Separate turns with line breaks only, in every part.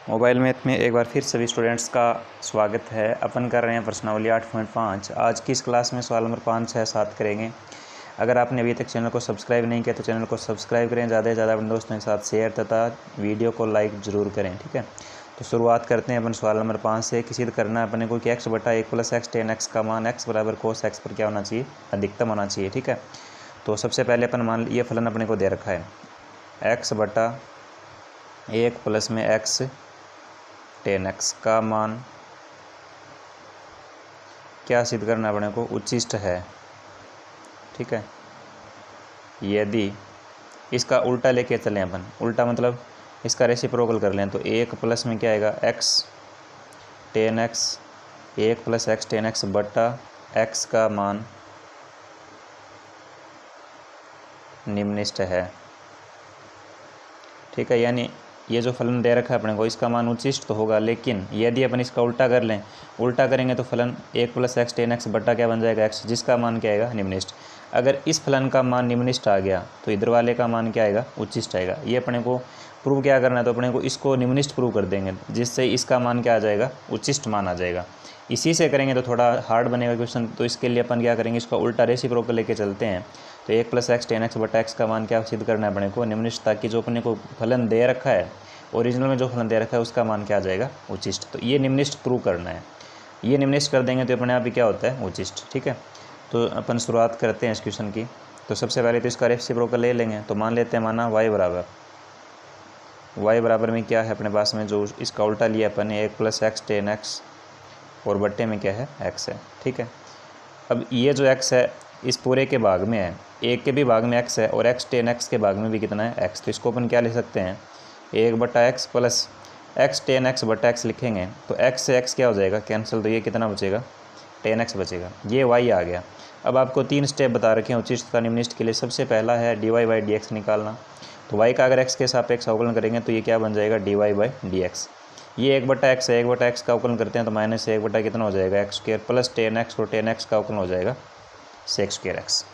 Mobile math में एक बार फिर सभी स्टूडेंट्स का स्वागत है। अपन कर रहे हैं प्रश्नावली 8.5। आज की इस क्लास में सवाल नंबर 5, 6, 7 करेंगे। अगर आपने अभी तक चैनल को सब्सक्राइब नहीं किया तो चैनल को सब्सक्राइब करें, ज़्यादा से ज़्यादा अपने दोस्तों के साथ शेयर तथा वीडियो को लाइक ज़रूर करें। ठीक है, तो शुरुआत करते हैं अपन सवाल नंबर 5 से। किसी करना है अपने को कि x बटा 1 + x tan x का मान x बराबर cos x पर क्या होना चाहिए, अधिकतम होना चाहिए। ठीक है, तो सबसे पहले अपन मान ये फलन अपने को दे रखा है x बटा 1 प्लस में x tan x का मान क्या सिद्ध करना अपने को, उच्चिष्ट है। ठीक है, यदि इसका उल्टा लेके चलें अपन, उल्टा मतलब इसका रेसिप्रोकल कर लें तो 1 प्लस में क्या आएगा x tan x, 1 + x tan x बटा x का मान निम्नलिखित है। ठीक है, यानी ये जो फलन दे रखा है अपने को इसका मान उच्चिष्ट तो होगा, लेकिन यदि अपन इसका उल्टा कर लें, उल्टा करेंगे तो फलन 1 + x tan x बटा क्या बन जाएगा x, जिसका मान क्या आएगा, निम्नलिखित। अगर इस फलन का मान निम्नलिखित आ गया तो इधर वाले का मान क्या आएगा, उच्चिष्ट आएगा। ये अपने को प्रूव क्या करना है, तो अपने को इसको निम्नलिखित प्रूव कर देंगे, जिससे इसका मान क्या आ जाएगा, उच्चिष्ट मान आ जाएगा। इसी से करेंगे तो थोड़ा हार्ड बनेगा क्वेश्चन, तो इसके लिए अपन क्या करेंगे, इसका उल्टा रेसिप्रोकल लेके चलते हैं। तो 1 + x tan x बटा x का मान क्या सिद्ध करना है अपने को, निम्नलिखित, ताकि जो अपने को फलन दे रखा है, ओरिजिनल में जो फलन दे रखा है उसका मान क्या आ जाएगा, उच्चिष्ट। तो ये निम्नलिखित प्रूव करना है, ये निम्नलिखित कर देंगे तो अपने आप ही क्या होता है, उच्चिष्ट। ठीक है, तो अपन शुरुआत करते हैं इस क्वेश्चन की। तो सबसे पहले तो इसका रेसिप्रोकल ले लेंगे, तो मान लेते हैं माना y बराबर में क्या है अपने पास में, जो इसका उल्टा लिया अपन ने 1 + x tan x और बट्टे में क्या है, x है। ठीक है, अब ये जो x है इस पूरे के भाग में है, एक के भी भाग में x है और x tan x के भाग में भी कितना है, x। तो इसको अपन क्या लिख सकते हैं, 1 बटा x plus x tan x बटा x लिखेंगे तो x से x क्या हो जाएगा, कैंसिल, तो ये कितना बचेगा, tan x बचेगा। ये y आ गया। अब आपको 3 स्टेप बता रखे हैं उच्चिष्ट तथा निम्नलिखित के लिए। सबसे पहला है dy/dx निकालना। तो y का अगर x के सापेक्ष अवकलन करेंगे तो ये क्या बन जाएगा, dy/dx। ये 1 बटा x है, 1 बटा x का अवकलन करते हैं तो माइनस 1 बटा कितना हो जाएगा, x² प्लस tan x, और tan x का अवकलन हो जाएगा sec² x।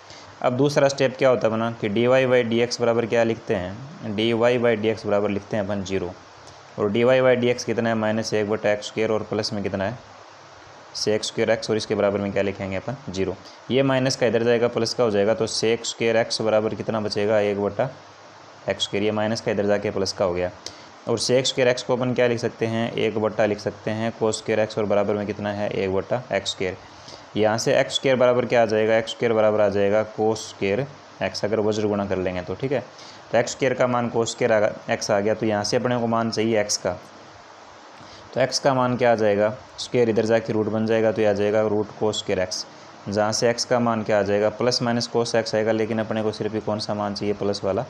अब दूसरा स्टेप क्या होता है बना कि dy/dx बराबर क्या लिखते हैं, dy/dx बराबर लिखते हैं अपन 0, और dy/dx कितना है, -1 बटा x² और प्लस में कितना है, sec² x, और इसके बराबर में क्या लिखेंगे अपन 0। ये माइनस का इधर जाएगा, प्लस का हो जाएगा, तो sec² x बराबर कितना बचेगा, 1 बटा x²। ये माइनस का इधर जाके प्लस का हो गया, और sec² x को अपन क्या लिख सकते हैं, 1 बटा लिख सकते हैं cos² x, और बराबर में कितना है, 1 बटा x²। यहाँ से x² बराबर क्या आ जाएगा, x² बराबर आ जाएगा cos² x, अगर वज्र गुणा कर लेंगे तो। ठीक है, तो x² का मान cos² x आ गया। तो यहाँ से अपने को मान चाहिए x का, तो x का मान क्या आ जाएगा, स्क्वायर इधर जाके रूट बन जाएगा, तो ये आ जाएगा रूट cos² x, जहाँ से x का मान क्या आ जाएगा, प्लस माइनस cos x आएगा, लेकिन अपने को सिर्फ ही कौन सा मान चाहिए, प्लस वाला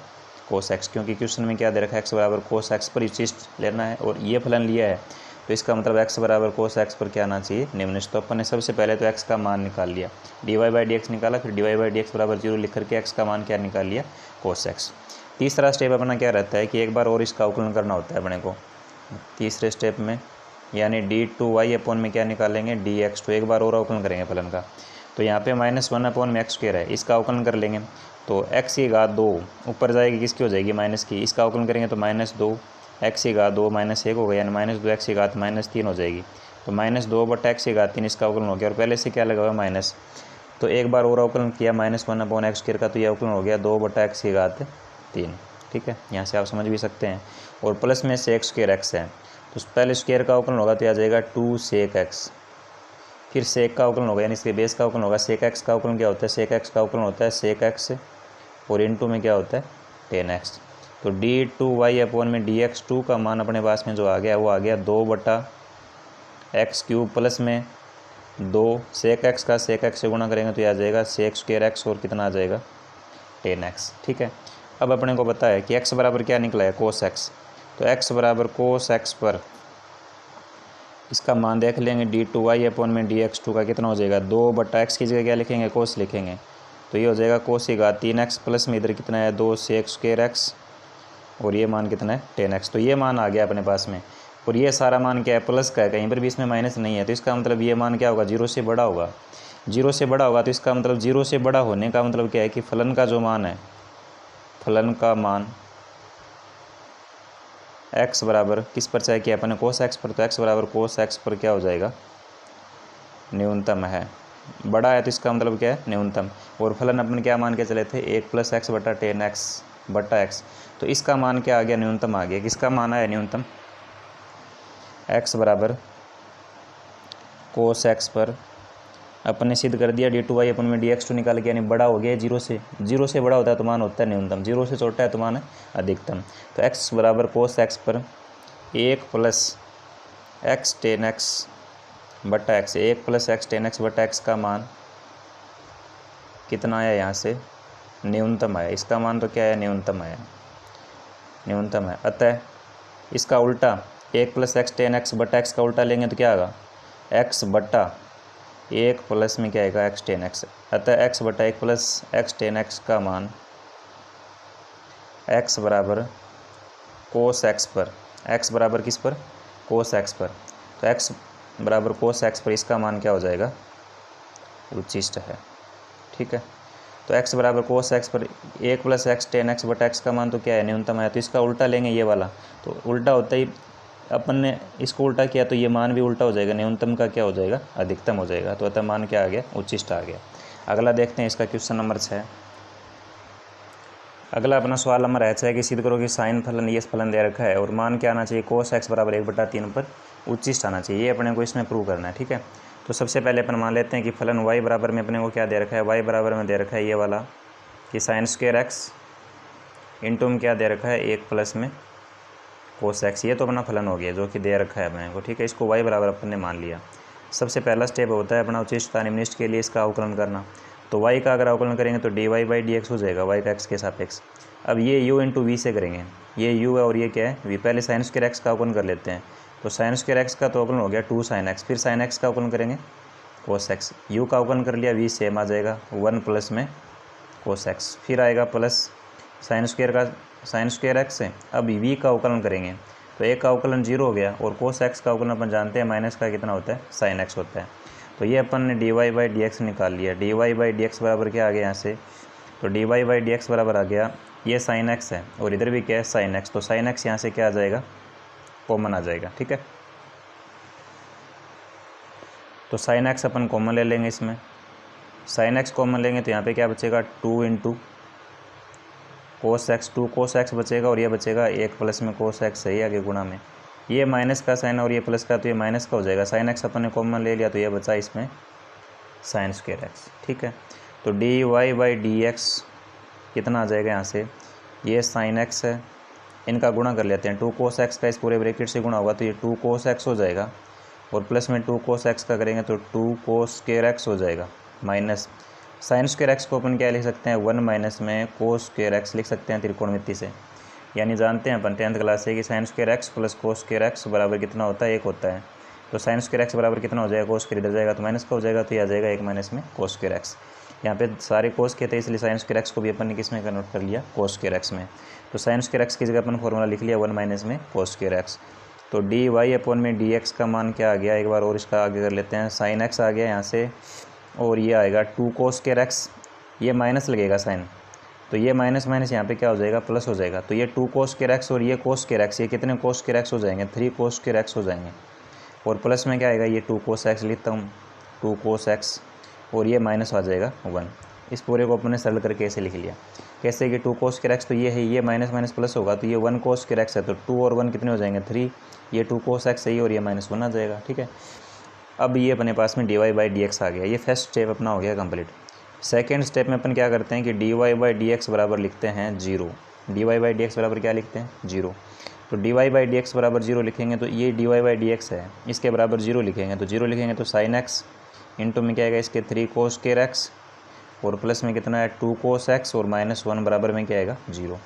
cos x, क्योंकि क्वेश्चन में क्या दे रखा है, x बराबर cos x पर उच्चिष्ट लेना है, और ये फलन लिया है तो इसका मतलब x बराबर cos x पर क्या आना चाहिए, निम्नलिखित। तो अपन ने सबसे पहले तो x का मान निकाल लिया, dy/dx निकाला, फिर dy/dx बराबर 0 लिख करके x का मान क्या निकाल लिया, cos x। तीसरा स्टेप अपना क्या रहता है कि एक बार और इसका अवकलन करना होता है अपने को तीसरे स्टेप में, यानी d/y में क्या निकालेंगे, dx। तो एक बार और अवकलन करेंगे फलन का, तो यहाँ पे -1 x² है, इसका अवकलन कर लेंगे तो x की घात 2 ऊपर जाएगी, किसकी हो जाएगी, माइनस की। इसका अवकलन करेंगे तो -2 x की घात 2 -1 हो गया, यानी -2 x की घात -3 हो जाएगी। तो -2 बटा x की घात 3 इसका अवकलन हो गया, और पहले से क्या लगा हुआ माइनस, तो एक बार और अवकलन किया -1 x² का, तो यह अवकलन हो गया 2 बटा x की घात 3। ठीक है, यहाँ से आप समझ भी सकते हैं, और प्लस में sec² x है, तो पहले स्क्वायर का अवकलन होगा तो आ जाएगा 2 sec x, फिर सेक का अवकलन होगा, यानी इसके बेस का अवकलन होगा। sec x का अवकलन क्या होता है, sec x का अवकलन होता है sec x, और इनटू में क्या होता है, tan x। तो d/y में dx2 का मान अपने पास में जो आ गया वो आ गया 2 बटा x³ प्लस में 2 sec x का sec x से गुणा करेंगे तो ये आ जाएगा sec² x, और कितना आ जाएगा, tan x। ठीक है, अब अपने को पता है कि x बराबर क्या निकला है, cos x। तो x बराबर cos x पर इसका मान देख लेंगे, d/y में dx2 का कितना हो जाएगा, 2 बटा x की जगह क्या लिखेंगे, cos लिखेंगे, तो ये हो जाएगा cos की घात 3x, प्लस में इधर कितना है 2 sec² x, और ये मान कितना है, tan x। तो ये मान आ गया अपने पास में, और ये सारा मान क्या है, प्लस का है, कहीं पर भी इसमें माइनस नहीं है, तो इसका मतलब ये मान क्या होगा, 0 से बड़ा होगा। 0 से बड़ा होगा तो इसका मतलब 0 से बड़ा होने का मतलब क्या है कि फलन का जो मान है, फलन का मान एक्स बराबर किस पर चेक किया अपन ने, कोस एक्स पर, तो एक्स बराबर कोस एक्स पर क्या हो जाएगा, न्यूनतम है। बड़ा है तो इसका मतलब क्या है, न्यूनतम। और फलन अपन क्या मान के चले थे, 1 + x बटा 10x बटा x, तो इसका मान क्या आ गया, न्यूनतम आ गया। किसका मान आया, न्यूनतम। x बराबर कोस एक्स पर अपन ने सिद्ध कर दिया d2y अपन में dx2 निकाल के, यानी बड़ा हो गया जीरो से बड़ा होता है तो मान होता है न्यूनतम, जीरो से छोटा है तो मान है अधिकतम। तो x बराबर कोस एक्स पर 1 + x tan x बटा x, 1 + x tan x बटा x का मान कितना आया, यहाँ से न्यूनतम आया। इसका मान तो क्या है, न्यूनतम आया, न्यूनतम है। अतः इसका उल्टा 1 + x tan x बटा x का उल्टा लेंगे तो क्या आएगा, x बटा 1 प्लस में क्या आएगा, x tan x। अतः x बटा 1 + x tan x का मान x बराबर कोस x पर, x बराबर किस पर, कोस x पर, तो x बराबर कोस x पर इसका मान क्या हो जाएगा, उच्चिष्ट है। ठीक है, तो x बराबर कोस x पर 1 + x tan x बटा x का मान तो क्या है, न्यूनतम है। तो इसका उल्टा लेंगे ये वाला, तो उल्टा होता ही अपन ने इसको उल्टा किया तो ये मान भी उल्टा हो जाएगा, न्यूनतम का क्या हो जाएगा, अधिकतम हो जाएगा। तो अतः मान क्या आ गया, उच्चिष्ट आ गया। अगला देखते हैं इसका क्वेश्चन नंबर 6। अगला अपना सवाल नंबर है कि सिद्ध करो कि साइन फलन ये फलन दे रखा है और मान क्या आना चाहिए, कोस x बराबर 1/3 पर उच्चिष्ट आना चाहिए। ये अपने को इसमें प्रूव करना है। ठीक है, तो सबसे पहले अपन मान लेते हैं कि फलन y बराबर में अपने को क्या दे रखा है, y बराबर में दे रखा है ये वाला कि साइन स्क्वायर x इंटू में क्या दे रखा है, 1 प्लस में कोस x। ये तो अपना फलन हो गया जो कि दे रखा है अपने को। ठीक है, इसको y बराबर अपन ने मान लिया। सबसे पहला स्टेप होता है अपना उच्चिष्टता निम्निष्ट के लिए इसका अवकलन करना। तो y का अगर अवकलन करेंगे तो dy/dx हो जाएगा, y का x के सापेक्ष। अब ये u इंटू वी से करेंगे, ये u है और ये क्या है, v। पहले साइन स्क्वायर x का अवकलन कर लेते हैं। तो साइन स्क्वायर x का तो अवकलन हो गया 2 sin x, फिर साइन x का अवकलन करेंगे कोस x, u का अवकलन कर लिया, v सेम आ जाएगा 1 प्लस में कोस x, फिर आएगा प्लस साइन स्क्वायर x से। अब v का अवकलन करेंगे तो एक का अवकलन 0 हो गया और कोस x का अवकलन अपन जानते हैं माइनस का कितना होता है, साइन x होता है। तो ये अपन ने dy/dx निकाल लिया। dy/dx बराबर क्या आ गया यहाँ से, तो dy/dx बराबर आ गया, ये साइन x है और इधर भी क्या है, साइन x। तो साइन x यहाँ से क्या आ जाएगा, कॉमन आ जाएगा। ठीक है, तो साइन x अपन कॉमन ले लेंगे इसमें। साइन x कॉमन लेंगे तो यहाँ पे क्या बचेगा, 2 इंटू कोस x, 2 कोस x बचेगा और ये बचेगा 1 प्लस में कोस x है, आगे गुणा में ये माइनस का साइन और ये प्लस का, तो ये माइनस का हो जाएगा। साइन x अपन ने कॉमन ले लिया तो ये बचा इसमें साइन स्क्वायर x। ठीक है, तो dy/dx कितना आ जाएगा यहाँ से, ये साइन x है, इनका गुणा कर लेते हैं। 2 कोस x का इस पूरे ब्रैकेट से गुणा होगा तो ये 2 कोस x हो जाएगा और प्लस में 2 कोस x का करेंगे तो 2 कोस स्क्वायर x हो जाएगा, माइनस साइन स्क्वायर x को अपन क्या लिख सकते हैं, 1 माइनस में कोस स्क्वायर x लिख सकते हैं त्रिकोणमिति से। यानी जानते हैं अपन 10th क्लास से कि sine square x plus cos square x बराबर कितना होता है, 1 होता है। तो साइन स्क्वायर x बराबर कितना हो जाएगा, कोस स्क्वायर इधर जाएगा तो माइनस का हो जाएगा, तो ये आ जाएगा 1 माइनस में कोस स्क्वायर x। यहाँ पे सारे कोस के थे इसलिए साइन स्क्वायर x को भी अपन ने किस में कन्वर्ट कर लिया, कोस स्क्वायर x में। तो साइन स्क्वायर x की जगह अपन फॉर्मूला लिख लिया 1 माइनस में कोस स्क्वायर x। तो dy/dx का मान क्या आ गया, एक बार और इसका आगे कर लेते हैं। साइन x आ गया यहाँ से और ये आएगा 2 कोस स्क्वायर x, ये माइनस लगेगा साइन, तो ये माइनस माइनस यहाँ पे क्या हो जाएगा, प्लस हो जाएगा। तो ये 2 कोस स्क्वायर x और ये कोस स्क्वायर x, ये कितने कोस स्क्वायर x हो जाएंगे, 3 कोस स्क्वायर x हो जाएंगे। और प्लस में क्या आएगा, ये 2 कोस x लिखता हूँ, 2 कोस x और ये माइनस आ जाएगा 1। इस पूरे को अपने सरल करके ऐसे लिख लिया। कैसे कि 2 कोस स्क्वायर x तो ये है, ये माइनस माइनस प्लस होगा तो ये 1 कोस स्क्वायर x है, तो 2 और 1 कितने हो जाएंगे, 3। ये 2 कोस x है और ये -1 आ जाएगा। ठीक है, अब ये अपने पास में dy/dx आ गया। ये फर्स्ट स्टेप अपना हो गया कंप्लीट। सेकेंड स्टेप में अपन क्या करते हैं कि dy/dx बराबर लिखते हैं 0। dy/dx बराबर क्या लिखते हैं, 0। तो dy/dx बराबर 0 लिखेंगे तो ये dy/dx है, इसके बराबर 0 लिखेंगे तो 0 लिखेंगे तो साइन x इंटू में क्या आएगा, इसके 3 कोस स्क्वायर x और प्लस में कितना है 2 कोस x और -1 बराबर में क्या आएगा, 0।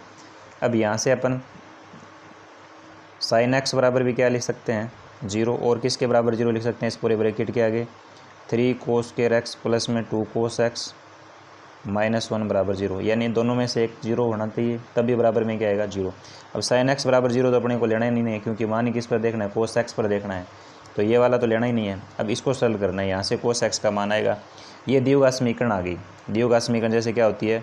अब यहाँ से अपन साइन x बराबर भी क्या लिख सकते हैं, 0 और किसके बराबर 0 लिख सकते हैं, इस पूरे ब्रैकेट के आगे 3 कोस स्क्वायर x प्लस में 2 कोस x -1 बराबर 0। यानी दोनों में से एक 0 होना चाहिए तभी बराबर में क्या आएगा, 0। अब साइन x बराबर 0 तो अपने को लेना ही नहीं है क्योंकि मान ही किस पर देखना है, कोस x पर देखना है, तो ये वाला तो लेना ही नहीं है। अब इसको सरल करना है, यहाँ से कोस x का मान आएगा, ये द्विघात समीकरण आ गई। द्विघात समीकरण जैसे क्या होती है,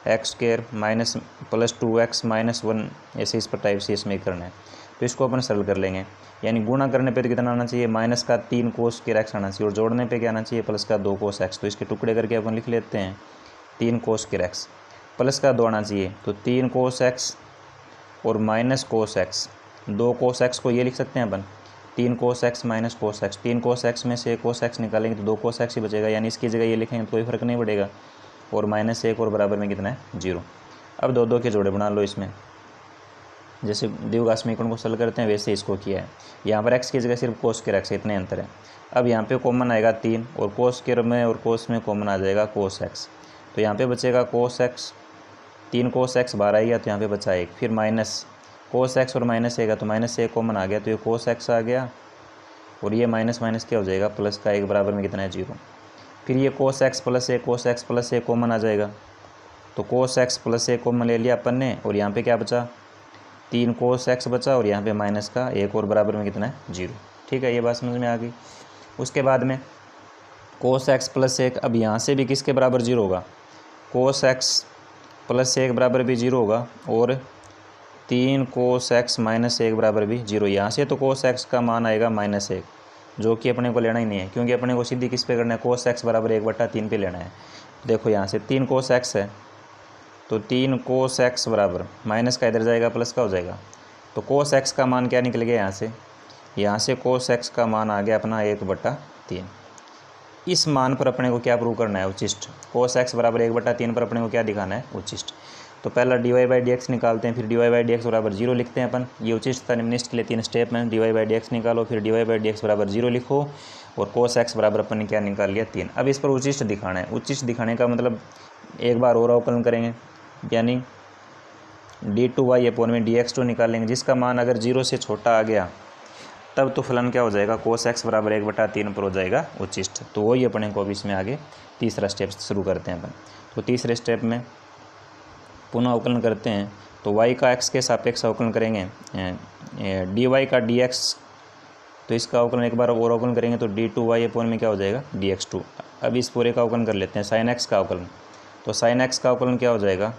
x² माइनस प्लस 2x -1, ऐसे इस पर टाइप से समीकरण है। तो इसको अपन सरल कर लेंगे, यानी गुणा करने पे तो कितना आना चाहिए, माइनस का 3 कोस के एक्स आना चाहिए, और जोड़ने पे क्या आना चाहिए, प्लस का 2 कोस एक्स। तो इसके टुकड़े करके अपन लिख लेते हैं 3 कोस के एक्स, प्लस का 2 आना चाहिए, तो 3 कोस एक्स और minus cos x. 2 cos x को ये लिख सकते हैं अपन 3 cos x minus cos x. 3 cos x में से कोस एक्स निकालेंगे तो 2 कोस एक्स ही बचेगा, यानी इसकी जगह ये लिखेंगे तो कोई फर्क नहीं पड़ेगा, और -1 और बराबर में कितना है 0। अब 2 के जोड़े बना लो इसमें, जैसे द्विघात समीकरण को सरल करते हैं वैसे इसको किया है। यहाँ पर x की जगह सिर्फ कोस के एक्स, इतने अंतर है। अब यहाँ पे कॉमन आएगा 3, और कोस के में और कोस में कॉमन आ जाएगा कोस एक्स, तो यहाँ पे बचेगा कोस एक्स, 3 कोस एक्स बाहर आएगा तो यहाँ पे बचा 1, फिर माइनस कोस एक्स और माइनस आएगा तो -1 कॉमन आ गया, तो ये कोस एक्स आ गया, और ये माइनस माइनस क्या हो जाएगा, प्लस का 1 बराबर में कितना है 0। फिर ये cos x plus 1 cos x plus 1 common आ जाएगा, तो कोस एक्स प्लस 1 कॉमन ले लिया अपन ने, और यहाँ पे क्या बचा 3 कोस एक्स बचा, और यहाँ पे माइनस का 1 और बराबर में कितना है 0। ठीक है, ये बात समझ में आ गई। उसके बाद में कोस एक्स प्लस 1, अब यहाँ से भी किसके बराबर 0 होगा, कोस एक्स प्लस 1 बराबर भी 0 होगा, और 3 कोस एक्स माइनस 1 बराबर भी 0। यहाँ से तो कोस एक्स का मान आएगा -1, जो कि अपने को लेना ही नहीं है, क्योंकि अपने को सीधी किस पे करना है, कोस एक्स बराबर 1/3 पे लेना है। देखो यहाँ से 3 कोस एक्स है, तो 3 कोस एक्स बराबर माइनस का इधर जाएगा प्लस का हो जाएगा, तो कोस एक्स का मान क्या निकल गया यहाँ से कोस एक्स का मान आ गया अपना 1/3। इस मान पर अपने को क्या प्रूव करना है, उचिष्ट। कोस एक्स बराबर 1/3 पर अपने को क्या दिखाना है, उचिष्ट। तो पहला dy/dx निकालते हैं, फिर dy/dx बराबर 0 लिखते हैं अपन। ये उचिष्ट था निम्नलिखित के लिए 3 स्टेप में, dy/dx निकालो, फिर dy/dx बराबर 0 लिखो, और कोस एक्स बराबर अपन ने क्या निकाल लिया 3। अब इस पर उचिष्ट दिखाना है। उचिष्ट दिखाने का मतलब एक बार और अवकलन करेंगे, यानी d2y/dx2 निकालेंगे, जिसका मान अगर 0 से छोटा आ गया तब तो फलन क्या हो जाएगा, कोस एक्स बराबर 1/3 पर हो जाएगा उचिष्ट। तो वही अपने को अभी इसमें आगे तीसरा स्टेप शुरू करते हैं अपन। तो तीसरे स्टेप में पुनः अवकलन करते हैं, तो y का x के सापेक्ष अवकलन करेंगे, dy का dx, तो इसका अवकलन एक बार और अवकलन करेंगे तो d2y में क्या हो जाएगा dx2। अब इस पूरे का अवकलन कर लेते हैं, sin x का अवकलन, तो sin x का अवकलन क्या हो जाएगा,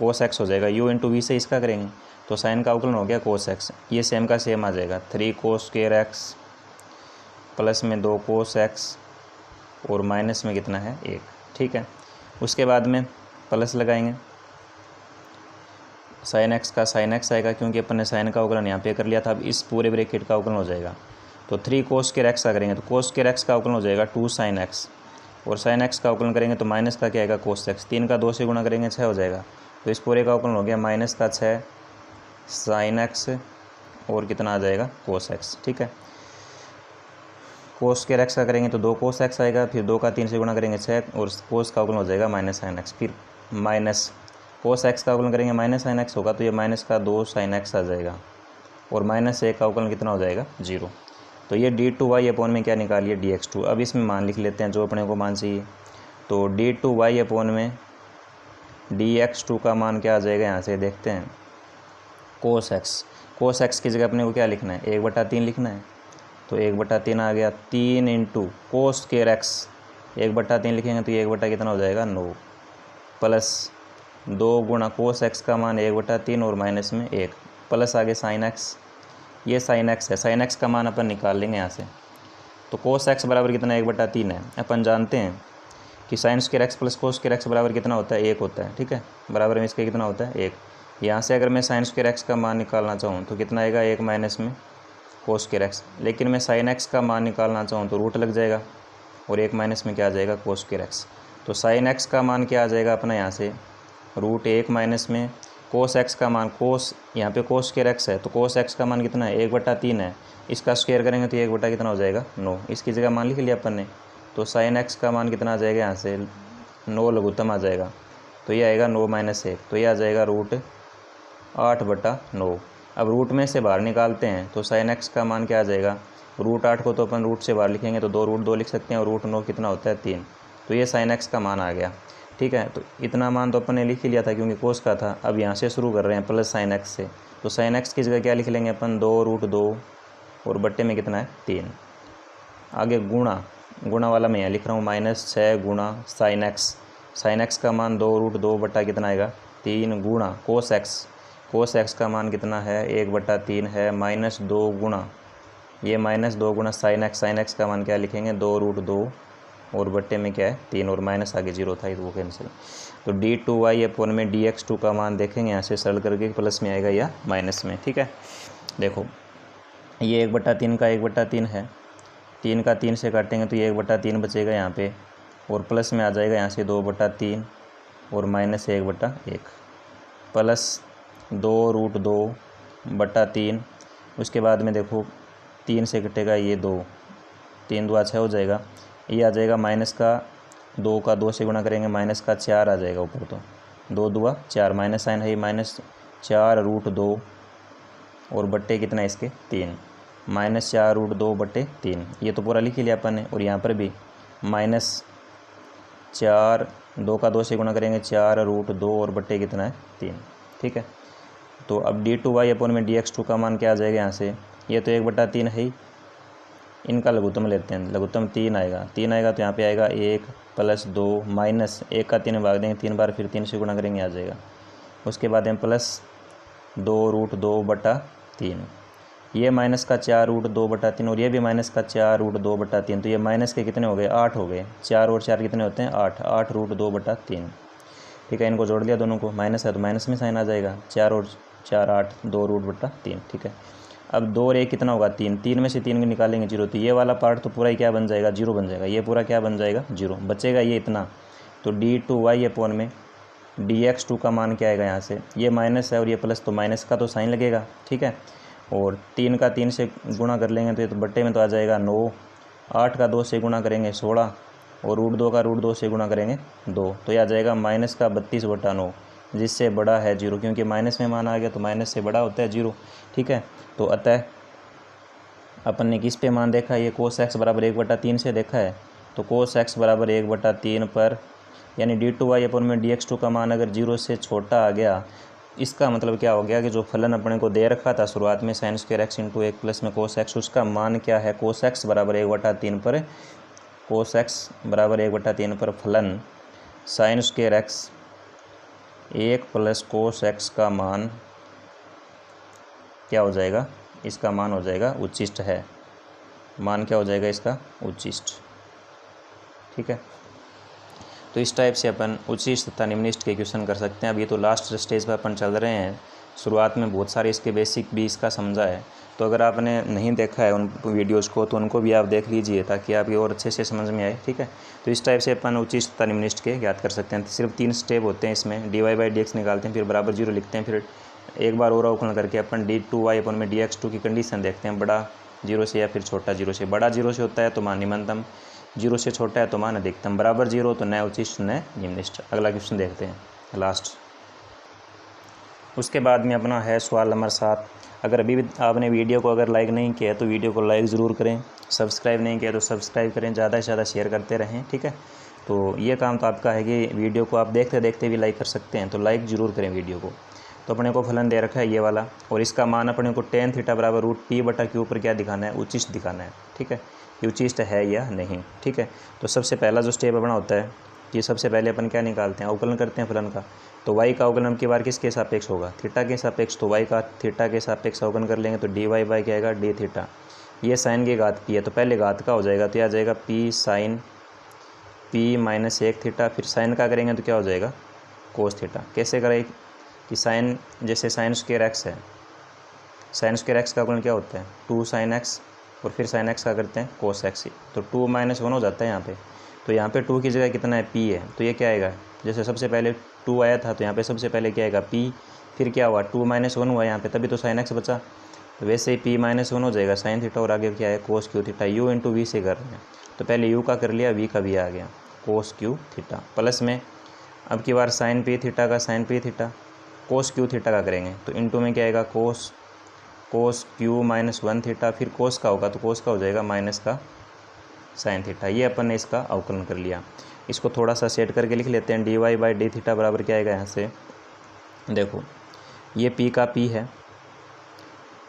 cos x हो जाएगा, u इंटू वी से इसका करेंगे, तो साइन का अवकलन हो गया cos x, ये सेम का सेम आ जाएगा 3 cos स्क्वायर x प्लस में 2 cos x और माइनस में कितना है 1। ठीक है, उसके बाद में प्लस लगाएंगे, साइन x का साइन x आएगा, क्योंकि अपन ने साइन का अवकलन यहाँ पे कर लिया था। अब इस पूरे ब्रैकेट का अवकलन हो जाएगा, तो 3 cos स्क्वायर x का करेंगे तो cos स्क्वायर x का अवकलन हो जाएगा 2 sin x, और sin x का अवकलन करेंगे तो माइनस का क्या आएगा cos x, 3 का 2 से गुणा करेंगे 6 हो जाएगा, तो इस पूरे का अवकलन हो गया माइनस का 6 sin x और कितना आ जाएगा cos x। ठीक है, cos स्क्वायर x का करेंगे तो 2 cos x आएगा, फिर 2 का 3 से गुणा करेंगे 6, और cos का अवकलन हो जाएगा माइनस sin x, फिर माइनस cos x का अवकलन करेंगे माइनस sin x होगा, तो ये माइनस का 2 sin x आ जाएगा, और -1 का अवकलन कितना हो जाएगा 0। तो ये d2y में क्या निकालिए dx2। अब इसमें मान लिख लेते हैं जो अपने को मान चाहिए, तो d2y में dx2 का मान क्या आ जाएगा, यहाँ से देखते हैं cos x की जगह अपने को क्या लिखना है 1/3 लिखना है, तो 1/3 आ गया, 3 इंटू cos स्क्वायर x 1/3 लिखेंगे तो ये 1 कितना हो जाएगा 9, प्लस 2 गुणा cos x का मान 1/3 और माइनस में 1, प्लस आगे sin x, ये sin x है, sin x का मान अपन निकाल लेंगे यहाँ से। तो cos x बराबर कितना 1/3 है, अपन जानते हैं कि sin square x plus cos square x बराबर कितना होता है 1 होता है। ठीक है, बराबर में इसके कितना होता है 1। यहाँ से अगर मैं sin स्क्वायर x का मान निकालना चाहूँ तो कितना आएगा 1 माइनस में cos स्क्वायर x, लेकिन मैं sin x का मान निकालना चाहूँ तो रूट लग जाएगा, और 1 माइनस में क्या आ जाएगा cos स्क्वायर x। तो sin x का मान क्या आ जाएगा अपना यहाँ से √1 माइनस में cos x का मान, cos यहाँ पे cos स्क्वायर x है, तो cos x का मान कितना है 1/3 है, इसका स्क्वायर करेंगे तो 1 कितना हो जाएगा 9, इसकी जगह मान लिख लिया अपन ने। तो sin x का मान कितना आ जाएगा यहाँ से 9 लघुत्तम आ जाएगा, तो ये आएगा 9 - 1, तो ये आ जाएगा √8/9। अब रूट में से बाहर निकालते हैं तो sin x का मान क्या आ जाएगा, √8 को तो अपन रूट से बाहर लिखेंगे तो 2 √2 लिख सकते हैं, और √9 कितना होता है 3, तो ये sin x का मान आ गया। ठीक है, तो इतना मान तो अपन ने लिख ही लिया था क्योंकि कोस का था। अब यहाँ से शुरू कर रहे हैं प्लस sin x से, तो sin x की जगह क्या लिख लेंगे अपन 2 √2 और बट्टे में कितना है 3। आगे गुणा वाला मैं यहाँ लिख रहा हूँ -6 गुणा sin x का मान 2 √2 बट्टा कितना आएगा 3 गुणा cos कोस एक्स का मान कितना है 1/3 है माइनस 2 गुणा, ये माइनस 2 गुणा साइन एक्स का मान क्या लिखेंगे 2√2 और बट्टे में क्या है 3 और माइनस आगे 0 था तो वो कैंसिल। तो d2y अपन में dx2 का मान देखेंगे यहाँ से सरल करके प्लस में आएगा या माइनस में। ठीक है, देखो ये 1/3 का 1/3 है, 3 का 3 से काटेंगे तो ये 1/3 बचेगा यहाँ पे और प्लस में आ जाएगा यहाँ से 2/3 और माइनस 1/1 प्लस 2√2/3। उसके बाद में देखो 3 से कटेगा ये 2, 3 2 6 हो जाएगा, ये आ जाएगा माइनस का 2 का 2 से गुणा करेंगे माइनस का 4 आ जाएगा ऊपर, तो 2 2 4 माइनस साइन है ये माइनस 4√2 और बट्टे कितना इसके 3, माइनस 4√2/3 ये तो पूरा लिख ही लिया अपन ने। और यहाँ पर भी माइनस 4 2 का 2 से गुणा करेंगे 4√2 और बट्टे कितना है 3। ठीक है, तो अब d2y अपन में dx2 का मान क्या आ जाएगा यहाँ से, ये तो 1/3 है ही, इनका लघुत्तम लेते हैं, लघुत्तम 3 आएगा, 3 आएगा तो यहाँ पे आएगा 1 + 2 माइनस 1 का 3 में भाग देंगे 3 बार, फिर 3 से गुणा करेंगे आ जाएगा। उसके बाद में प्लस 2√2/3, ये माइनस का 4√2/3 और ये भी माइनस का 4√2/3, तो ये माइनस के कितने हो गए 8 हो गए, 4 और 4 कितने होते हैं 8, 8√2/3। ठीक है, इनको जोड़ लिया दोनों को, माइनस है तो माइनस में साइन आ जाएगा, 4 और 4 8, 2√3। ठीक है, अब 2 और 1 कितना होगा 3, 3 में से 3 निकालेंगे 0, तो ये वाला पार्ट तो पूरा ही क्या बन जाएगा 0 बन जाएगा, ये पूरा क्या बन जाएगा 0 बचेगा ये इतना। तो d2y अपन में dx2 का मान क्या आएगा यहाँ से, ये माइनस है और ये प्लस, तो माइनस का तो साइन लगेगा। ठीक है, और 3 का 3 से गुणा कर लेंगे तो ये तो बट्टे में तो आ जाएगा 9, 8 का 2 से गुणा करेंगे 16 और √2 का √2 से गुणा करेंगे 2, तो ये आ जाएगा माइनस का 32/9, जिससे बड़ा है 0, क्योंकि माइनस में मान आ गया तो माइनस से बड़ा होता है 0। ठीक है, तो अतः अपन ने किस पे मान देखा, ये कोस एक्स बराबर 1/3 से देखा है, तो कोस एक्स बराबर 1/3 पर, यानी d2y अपन में dx2 का मान अगर 0 से छोटा आ गया, इसका मतलब क्या हो गया कि जो फलन अपने को दे रखा था शुरुआत में sin² x × 1 प्लस में cos x, उसका मान क्या है cos x बराबर 1/3 पर, cos x बराबर 1/3 पर फलन sin² x 1 + cos x का मान क्या हो जाएगा, इसका मान हो जाएगा उच्चिष्ट है, मान क्या हो जाएगा इसका उच्चिष्ट। ठीक है, तो इस टाइप से अपन उच्चिष्ट तथा निम्निष्ट के क्वेश्चन कर सकते हैं। अब ये तो लास्ट स्टेज पर अपन चल रहे हैं, शुरुआत में बहुत सारे इसके बेसिक भी इसका समझा है, तो अगर आपने नहीं देखा है उन वीडियोज़ को तो उनको भी आप देख लीजिए ताकि आप ये और अच्छे से समझ में आए। ठीक है, तो इस टाइप से अपन उच्चिष्ट तथा निम्निष्ट के ज्ञात कर सकते हैं। सिर्फ 3 स्टेप होते हैं इसमें, dy/dx निकालते हैं, फिर बराबर 0 लिखते हैं, फिर एक बार और अवकलन करके अपन d2y अपन में dx2 की कंडीशन देखते हैं, बड़ा 0 से या फिर छोटा 0 से। बड़ा 0 से होता है तो मान निम्नतम, 0 से छोटा है तो मान अधिकतम, बराबर 0 तो न उच्चिष्ट न निम्निष्ट। अगला क्वेश्चन देखते हैं लास्ट। उसके बाद में अपना है सवाल नंबर 7। अगर अभी भी आपने वीडियो को अगर लाइक नहीं किया तो वीडियो को लाइक ज़रूर करें, सब्सक्राइब नहीं किया तो सब्सक्राइब करें, ज़्यादा से ज़्यादा शेयर करते रहें। ठीक है, तो ये काम तो आपका है कि वीडियो को आप देखते देखते भी लाइक कर सकते हैं, तो लाइक ज़रूर करें वीडियो को। तो अपने को फलन दे रखा है ये वाला, और इसका मान अपने को tan थीटा बराबर √p/q पर क्या दिखाना है, उच्चिष्ट दिखाना है। ठीक है, कि उच्चिष्ट है या नहीं। ठीक है, तो सबसे पहला जो स्टेप अपना होता है कि सबसे पहले अपन क्या निकालते हैं, अवकलन करते हैं फलन का। तो y का अवकलन की बार किसके सापेक्ष होगा, थीटा के सापेक्ष, तो y का थीटा के सापेक्ष अवकलन कर लेंगे तो dy/, क्या आएगा d थीटा। ये साइन की घात p है तो पहले घात का हो जाएगा, तो यह आ जाएगा p sin p - 1 थीटा, फिर साइन का करेंगे तो क्या हो जाएगा cos थीटा। कैसे करें कि साइन, जैसे sin² x है, sin² x का अवकलन क्या होता है 2 sin x, और फिर sin x का करते हैं cos x, तो 2 - 1 हो जाता है यहाँ पे। तो यहाँ पे 2 की जगह कितना है p है, तो ये क्या आएगा, जैसे सबसे पहले 2 आया था तो यहाँ पे सबसे पहले क्या आएगा p, फिर क्या हुआ 2 - 1 हुआ यहाँ पे, तभी तो sin x बचा, तो वैसे ही p - 1 हो जाएगा sin थीटा, और आगे क्या है cos q theta. u × v से कर रहे हैं तो पहले u का कर लिया, v का भी आ गया cos q थीटा, प्लस में अब की बार sin p थीटा का sin p theta, cos q theta का करेंगे तो इनटू में क्या आएगा cos q - 1 थीटा, फिर cos का होगा तो cos का हो जाएगा माइनस का sin थीटा। ये अपन ने इसका अवकलन कर लिया। इसको थोड़ा सा सेट करके लिख लेते हैं, dy/d थीटा बराबर क्या आएगा यहाँ से, देखो ये p का p है,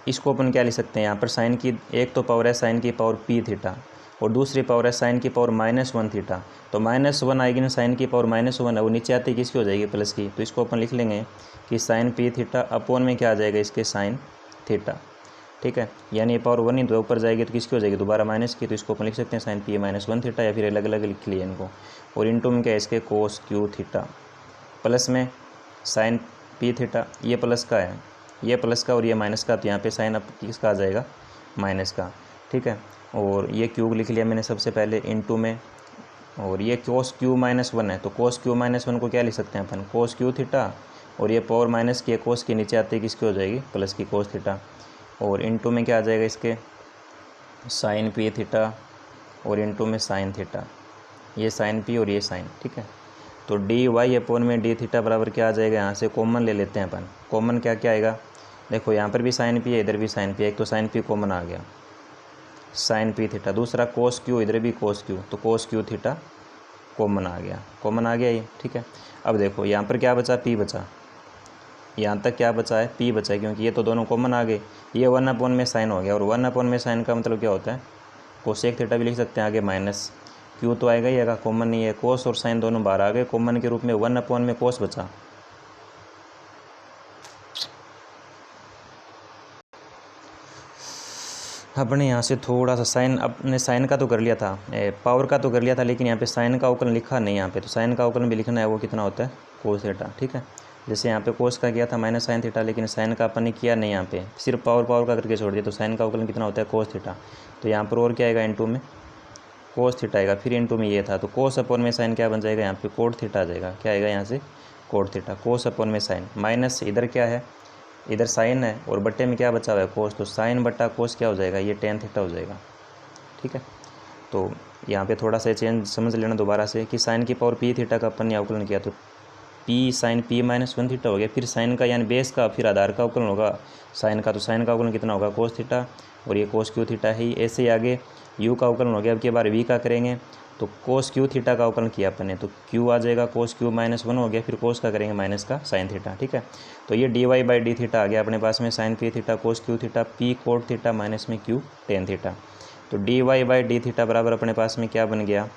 इसको अपन क्या लिख सकते हैं यहाँ पर साइन की एक तो पावर है sin की पावर p थीटा, और दूसरी पावर है साइन की पावर -1 थीटा। तो -1 आएगी ना, साइन की पावर -1 है, वो नीचे आती किसकी हो जाएगी, प्लस की। तो इसको अपन लिख लेंगे कि साइन पी थीटा अपॉन में क्या आ जाएगा, इसके साइन थीटा। ठीक है, यानी ये पावर 1 ही तो ऊपर जाएगी तो किसकी हो जाएगी, दोबारा माइनस की। तो इसको अपन लिख सकते हैं साइन पी -1 थीटा, या फिर अलग अलग लिख लिए इनको। और इंटू में क्या है, इसके कोस क्यू थीटा, प्लस में साइन पी थीटा, ये प्लस का है, ये प्लस का और ये माइनस का, तो यहाँ पे साइन अब किसका आ जाएगा, माइनस का। ठीक है, और ये क्यूब लिख लिया मैंने सबसे पहले इंटू में, और ये कोस क्यू -1 है, तो कोस क्यू -1 को क्या लिख सकते हैं अपन, कोस क्यू थीटा, और ये पावर माइनस की कोस के नीचे आते किसकी हो जाएगी, प्लस की कोस थीटा। और इंटू में क्या आ जाएगा, इसके साइन पी थीटा, और इंटू में साइन थीटा, ये साइन पी और ये साइन। ठीक है, तो डी वाई अपॉन में डी थीटा बराबर क्या आ जाएगा, यहाँ से कॉमन ले लेते हैं अपन। कॉमन क्या क्या आएगा, देखो यहाँ पर भी साइन पी है, इधर भी साइन पी है, एक तो साइन पी कॉमन आ गया, साइन पी थीटा। दूसरा कोस क्यू, इधर भी कोस क्यू, तो कोस क्यू थीटा कॉमन आ गया, कॉमन आ गया ये। ठीक है, अब देखो यहाँ पर क्या बचा, पी बचा, यहाँ तक क्या बचा है, पी बचा है, क्योंकि ये तो दोनों कॉमन आ गए। ये 1 अपॉन में साइन हो गया, और 1 अपॉन में साइन का मतलब क्या होता है, कोसेक थीटा भी लिख सकते हैं आगे, माइनस क्यू तो आएगा ही आएगा, कॉमन नहीं है, कोस और साइन दोनों बाहर आ गए, कॉमन के रूप में 1 अपॉन में कोस बचा। अपने यहाँ से थोड़ा सा साइन, अपने साइन का तो कर लिया था, पावर का तो कर लिया था, लेकिन यहाँ पे साइन का अवकलन लिखा नहीं यहाँ पे, तो साइन का अवकलन भी लिखना है, वो कितना होता है, कोस थीटा। ठीक है, जैसे यहाँ पे कोस का किया था माइनस साइन थीटा, लेकिन साइन का अपन ने किया नहीं, यहाँ पे सिर्फ पावर पावर का करके छोड़ दिया, तो साइन का अवकलन कितना होता है, कोस थीटा। तो यहाँ पर और क्या आएगा, इंटू में कोस थीटा आएगा, फिर इंटू में ये था, तो कोस अपॉन में साइन क्या बन जाएगा, यहाँ पे कोट थीटा आ जाएगा, क्या आएगा यहाँ से, कोट थीटा। कोस अपॉन में साइन, माइनस इधर क्या है, इधर साइन है, और बट्टे में क्या बचा हुआ है, कोस, तो साइन बट्टा कोस क्या हो जाएगा, ये टेन थीटा हो जाएगा। ठीक है, तो यहाँ पे थोड़ा सा चेंज समझ लेना दोबारा से, कि साइन की पावर पी थीटा का अपन ने अवकलन किया, तो पी साइन पी -1 थीटा हो गया, फिर साइन का यानी बेस का, फिर आधार का अवकलन होगा साइन का, तो साइन का अवकलन कितना होगा, कोस थीटा, और ये कोस क्यू थीटा है। ऐसे ही आगे यू का अवकलन हो गया, अब की बार वी का करेंगे, तो कोस क्यू थीटा का अवकलन किया अपन ने, तो क्यू आ जाएगा, कोस क्यू -1 हो गया, फिर कोस का करेंगे माइनस का साइन थीटा। ठीक है, तो ये D Y by D theta आ गया अपने पास में, sine P theta cos Q theta, P cot theta minus में क्यू टेन थीटा। तो D Y by D theta बराबर अपने पास में क्या बन गया,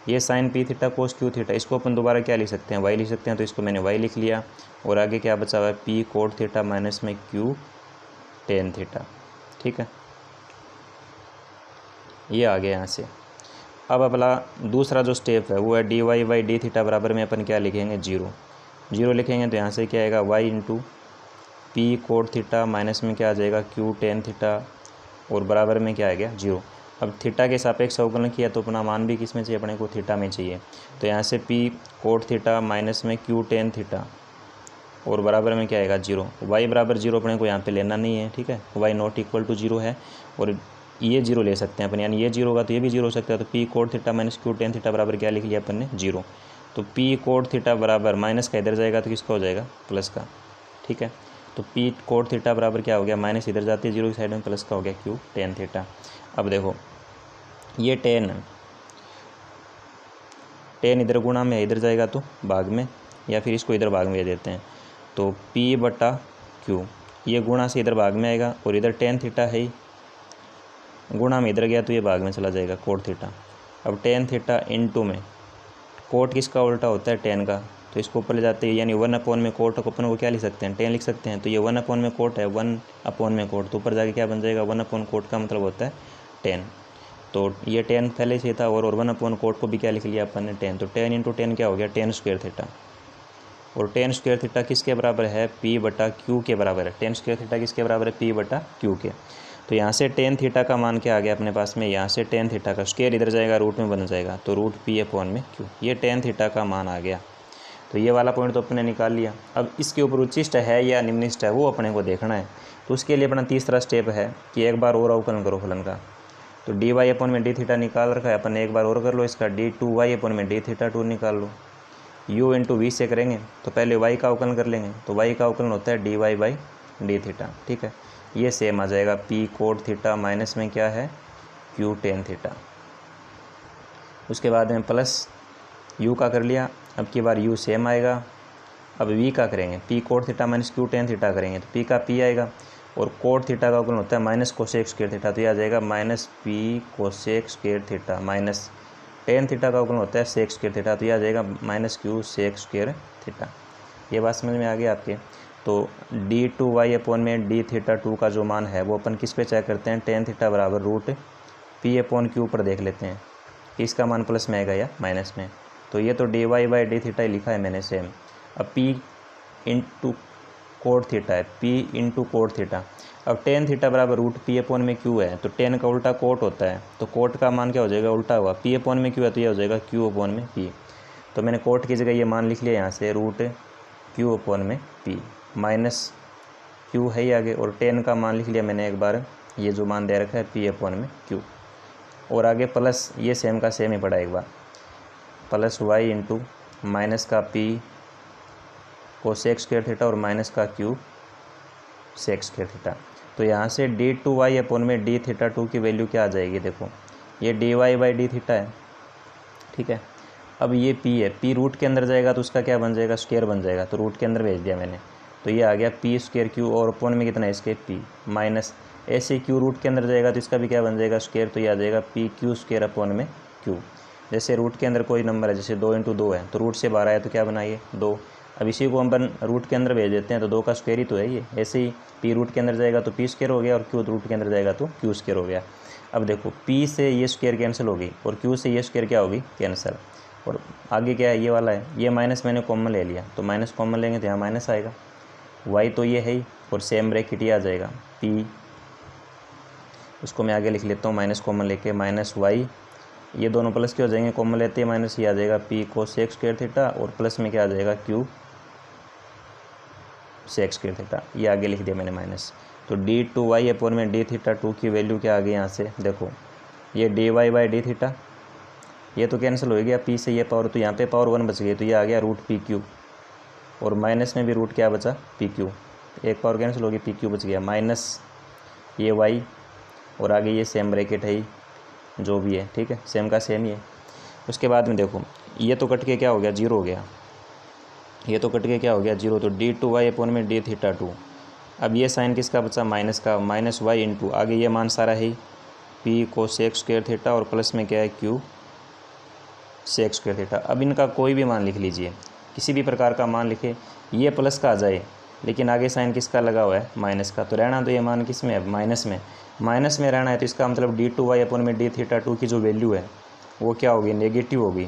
ये sine P theta cos Q theta, इसको अपन दोबारा क्या लिख सकते हैं, वाई लिख सकते हैं, तो इसको मैंने वाई लिख लिया, और आगे क्या बचा हुआ है, पी कोट थीटा माइनस में क्यू टेन थीटा। ठीक है, ये आ गया यहाँ से। अब अपना दूसरा जो स्टेप है वो है D Y by D theta बराबर में अपन क्या लिखेंगे, जीरो। जीरो लिखेंगे तो यहाँ से क्या आएगा, Y into P cot theta minus में क्या आ जाएगा, क्यू टेन थीटा, और बराबर में क्या आ गया, जीरो। अब थीटा के सापेक्ष अवकलन किया तो अपना मान भी किस में चाहिए, अपने को थीटा में चाहिए, तो यहाँ से पी कोट थीटा माइनस में क्यू टेन थीटा, और बराबर में क्या आएगा, जीरो। वाई बराबर जीरो अपने को यहाँ पे लेना नहीं है। ठीक है, Y not equal to zero है, और ये जीरो ले सकते हैं अपन, यानी ये जीरो होगा तो ये भी जीरो हो सकता है, तो P cot theta minus Q tan theta बराबर क्या लिख लिया अपन ने, जीरो। तो पी कोट थीटा बराबर माइनस का इधर जाएगा तो किसका हो जाएगा, प्लस का। ठीक है, तो पी कोट थीटा बराबर क्या हो गया, माइनस इधर जाती है जीरो की साइड में, प्लस का हो गया क्यू टेन थीटा। अब देखो ये टेन इधर गुणा में इधर जाएगा तो भाग में, या फिर इसको इधर भाग में दे देते हैं, तो पी बटा क्यू, ये गुणा से इधर भाग में आएगा, और इधर टेन थीटा है ही, गुणा में इधर गया तो ये भाग में चला जाएगा, कोट थीटा। अब टेन थीटा इंटू में कोट किसका उल्टा होता है, टेन का, तो इसको ऊपर ले जाते हैं, यानी 1 अपॉन में कोट को अपन को क्या लिख सकते हैं, टेन लिख सकते हैं, तो ये 1 अपॉन में कोट है, 1 अपॉन में कोट, तो ऊपर जाके क्या बन जाएगा, 1 अपॉन कोट का मतलब होता है 10। तो ये 10 पहले से था, और 1 अपॉन कोट को भी क्या लिख लिया अपन ने, 10। तो 10 इंटू 10 क्या हो गया, 10 स्क्वायर थीटा, और 10 स्क्वायर थीटा किसके बराबर है, पी बटा क्यू के बराबर है। 10 स्क्वायर थीटा किसके बराबर है, पी बटा क्यू के। तो यहाँ से 10 थीटा का मान क्या आ गया अपने पास में, यहाँ से 10 थीटा का स्क्वायर इधर जाएगा, रूट में बन जाएगा, तो रूट पी अपॉन में क्यू, ये 10 थीटा का मान आ गया। तो ये वाला पॉइंट तो अपने निकाल लिया। अब इसके ऊपर उच्चिष्ट है या निम्निष्ट है वो अपने को देखना है, तो उसके लिए अपना तीसरा स्टेप है कि एक बार और अवकलन करो फलन का। तो डी वाई अपॉन में डी थीटा निकाल रखा है अपन ने, एक बार और कर लो इसका, डी टू वाई अपॉन में डी थीटा टू निकाल लो। u इंटू वी से करेंगे तो पहले y का अवकलन कर लेंगे, तो y का अवकलन होता है D Y by D theta. ठीक है, ये सेम आ जाएगा p कोट थीटा माइनस में क्या है, q टेन थीटा। उसके बाद में प्लस u का कर लिया, अब की बार u सेम आएगा। अब v का करेंगे, p coat theta minus q tan theta करेंगे, तो p का p आएगा, और कोट थीटा का अवकलन होता है माइनस कोसेक स्क्वायर थीटा, तो ये आ जाएगा minus P cosec square theta minus tan theta का अवकलन होता है सेक स्क्वायर थीटा, तो ये आ जाएगा minus Q sec square theta. ये बात समझ में आ गई आपके। तो d2y/d(θ2) का जो मान है वो अपन किस पे चेक करते हैं, टेन थीटा बराबर रूट p/q पर देख लेते हैं कि इसका मान प्लस में आएगा या माइनस में। तो ये तो dy/d(θ) लिखा है मैंने सेम। अब p इंटू कोट थीटा है, p इंटू कोट थीटा। अब टेन थीटा बराबर रूट p/q है, तो टेन का उल्टा कोट होता है, तो कोट का मान क्या हो जाएगा, उल्टा हुआ p/q है तो ये हो जाएगा q/p। तो मैंने कोट की जगह ये मान लिख लिया यहाँ से रूट q/p माइनस q है ही आगे, और टेन का मान लिख लिया मैंने एक बार, ये जो मान दे रखा है p/q, और आगे प्लस ये सेम का सेम ही पड़ा एक बार, प्लस y इंटू माइनस का p कोसेक स्क्वायर थीटा और माइनस का q सेक स्क्वायर थीटा। तो यहाँ से d2y/d(θ2) की वैल्यू क्या आ जाएगी, देखो ये dy/d(θ) है, ठीक है। अब ये p है, p रूट के अंदर जाएगा तो उसका क्या बन जाएगा, स्क्वायर बन जाएगा, तो रूट के अंदर भेज दिया मैंने, तो ये आ गया p² q, और अपॉन में कितना है इसके p माइनस, ऐसे q रूट के अंदर जाएगा तो इसका भी क्या बन जाएगा, स्क्वायर, तो ये आ जाएगा pq² अपॉन में q। जैसे रूट के अंदर कोई नंबर है, जैसे 2 इंटू 2 है, तो रूट से 12 है तो क्या बनाइए 2। अब इसी को अपन रूट के अंदर भेज देते हैं तो 2 का स्क्वायर ही तो है ये। ऐसे ही p रूट के अंदर जाएगा तो p² हो गया, और q रूट के अंदर जाएगा तो q² हो गया। अब देखो p से ये स्क्वायर कैंसिल होगी और q से ये स्क्वायर क्या होगी, कैंसिल, और आगे क्या है, ये वाला है, ये माइनस मैंने कॉमन ले लिया, तो माइनस कॉमन लेंगे तो यहाँ माइनस आएगा, y तो ये है ही, और सेम ब्रैकेट ये आ जाएगा p, उसको मैं आगे लिख लेता हूँ माइनस कॉमन लेके, माइनस y, ये दोनों प्लस के हो जाएंगे, कॉमन लेते हैं माइनस, ये आ जाएगा p कोसेक स्क्वायर थीटा, और प्लस में क्या आ जाएगा q सेक स्क्वायर थीटा, ये आगे लिख दिया मैंने माइनस। तो d2y/d(θ2) की वैल्यू क्या आ गई यहाँ से, देखो ये dy/d(θ), ये तो कैंसिल हो गया, p से ये पावर, तो यहाँ पे पावर 1 बच गई, तो ये आ गया रूट pq, और माइनस में भी रूट क्या बचा pq, एक पावर कैंसिल होगी, pq बच गया, माइनस ये y, और आगे ये सेम ब्रैकेट है ही जो भी है, ठीक है, सेम का सेम ही है। उसके बाद में देखो ये तो कट के क्या हो गया, जीरो हो गया, ये तो कट के क्या हो गया, जीरो, तो d2y/d(θ2), अब ये साइन किसका बचा, माइनस का, माइनस y इंटू आगे ये मान सारा है p कोसेक स्क्वायर थीटा, और प्लस में क्या है q सेक स्क्वायर थीटा। अब इनका कोई भी मान लिख लीजिए, किसी भी प्रकार का मान लिखे, ये प्लस का आ जाए, लेकिन आगे साइन किसका लगा हुआ है, माइनस का, तो रहना तो ये मान किस में है, माइनस में, माइनस में रहना है, तो इसका मतलब d2y/d(θ2) की जो वैल्यू है वो क्या होगी, नेगेटिव होगी,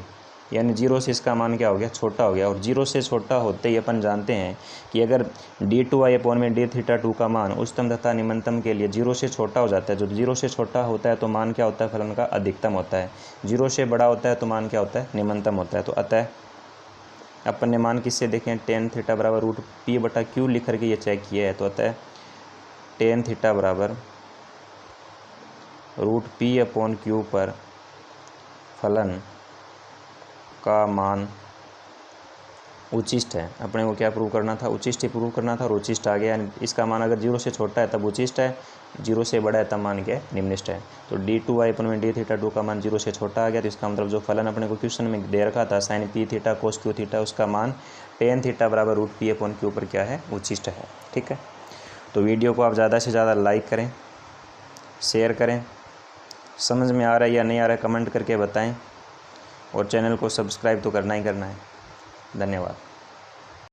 यानी जीरो से इसका मान क्या हो गया, छोटा हो गया। और जीरो से छोटा होते ही अपन जानते हैं कि अगर d2y/d(θ2) का मान उच्चतम तथा निम्नतम के लिए जीरो से छोटा हो जाता है, जो जीरो से छोटा होता है तो मान क्या होता है, फलन का अधिकतम होता है, जीरो से बड़ा होता है तो मान क्या होता है, निम्नतम होता है। तो अतः अपन ने मान किससे देखें, टेन थीटा बराबर रूट p/q लिख करके ये चेक किया है, तो अतः टेन थीटा बराबर रूट p/q पर फलन का मान उचिष्ट है। अपने को क्या प्रूव करना था, उचिष्ट ही प्रूव करना था, और उचिष्ट आ गया। इसका मान अगर जीरो से छोटा है तब उचिष्ट है, जीरो से बड़ा है तब मान क्या है, निम्निष्ट है। तो d2y/d(θ2) का मान जीरो से छोटा आ गया, तो इसका मतलब जो फलन अपने को क्वेश्चन में दे रखा था sine p theta cos q theta, उसका मान टेन थीटा बराबर रूट p/q पर क्या है, उचिष्ट है, ठीक है। तो वीडियो को आप ज़्यादा से ज़्यादा लाइक करें, शेयर करें, समझ में आ रहा है या नहीं आ रहा है कमेंट करके बताएं, और चैनल को सब्सक्राइब तो करना ही करना है। धन्यवाद।